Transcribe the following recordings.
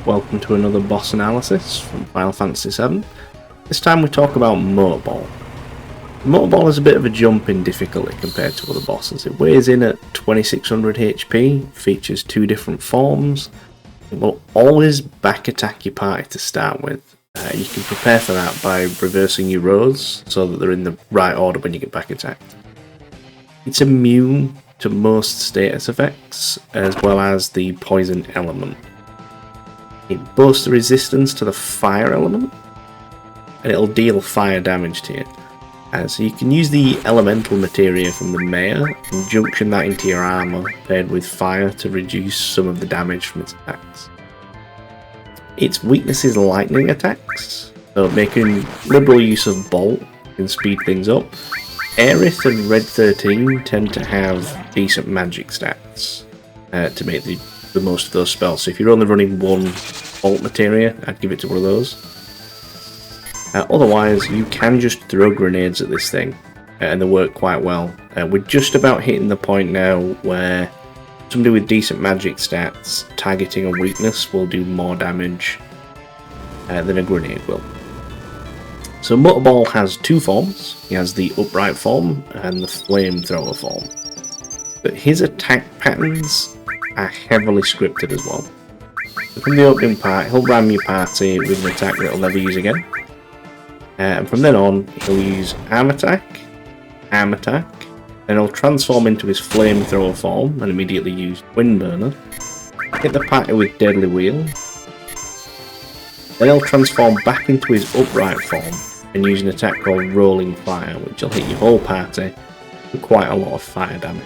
welcome to another boss analysis from Final Fantasy VII. This time we talk about Motorball. Motorball is a bit of a jump in difficulty compared to other bosses. It weighs in at 2600 HP, features two different forms. It will always back attack your party to start with. You can prepare for that by reversing your rows so that they're in the right order when you get back attacked. It's immune to most status effects, as well as the poison element. It boasts a resistance to the fire element, and it'll deal fire damage to you. So you can use the elemental materia from the mayor and junction that into your armour paired with fire to reduce some of the damage from its attacks. Its weakness is lightning attacks, so making liberal use of Bolt can speed things up. Aerith and Red 13 tend to have decent magic stats to make the most of those spells. So if you're only running one Bolt materia, I'd give it to one of those. Otherwise, you can just throw grenades at this thing, and they work quite well. We're just about hitting the point now where somebody with decent magic stats targeting a weakness will do more damage than a grenade will. So Motorball has two forms. He has the upright form and the flamethrower form. But his attack patterns are heavily scripted as well. So from the opening part, he'll ram your party with an attack that he'll never use again. And from then on, he'll use arm attack, then he'll transform into his flamethrower form and immediately use wind burner. Hit the party with deadly wheel. Then he'll transform back into his upright form and use an attack called rolling fire, which will hit your whole party with quite a lot of fire damage.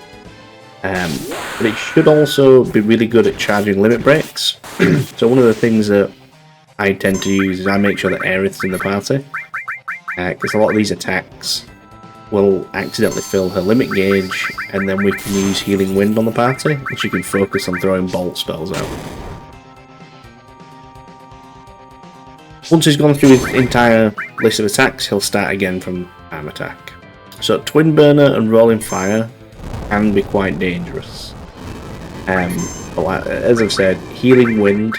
But it should also be really good at charging limit breaks. So one of the things that I tend to use is I make sure that Aerith's in the party, because a lot of these attacks will accidentally fill her limit gauge, and then we can use Healing Wind on the party, and she can focus on throwing bolt spells out. Once he's gone through his entire list of attacks, he'll start again from arm attack. So Twin Burner and Rolling Fire can be quite dangerous. But as I've said, Healing Wind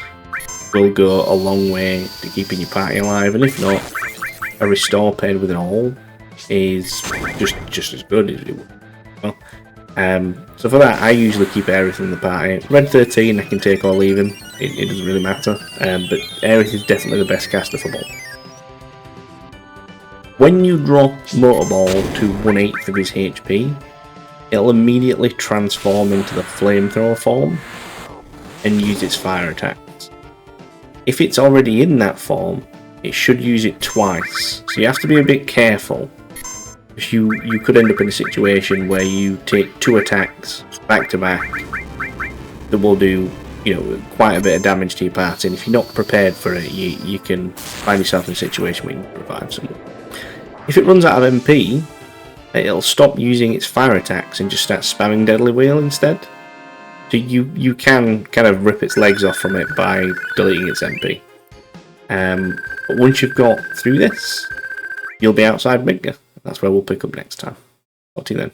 will go a long way to keeping your party alive, and if not, a Restore paired with an All is just as good. So for that, I usually keep Aerith in the party. Red 13 I can take or leave him, it doesn't really matter, but Aerith is definitely the best caster for Bolt. When you drop Motorball to 1/8 of his HP, it'll immediately transform into the flamethrower form and use its fire attacks. If it's already in that form, it should use it twice, so you have to be a bit careful. Because you could end up in a situation where you take two attacks back to back that will do, quite a bit of damage to your party, and if you're not prepared for it, you can find yourself in a situation where you can revive someone. If it runs out of MP, it'll stop using its fire attacks and just start spamming Deadly Wheel instead. So you can kind of rip its legs off from it by deleting its MP. But once you've got through this, you'll be outside Midgar. That's where we'll pick up next time. Talk to you then.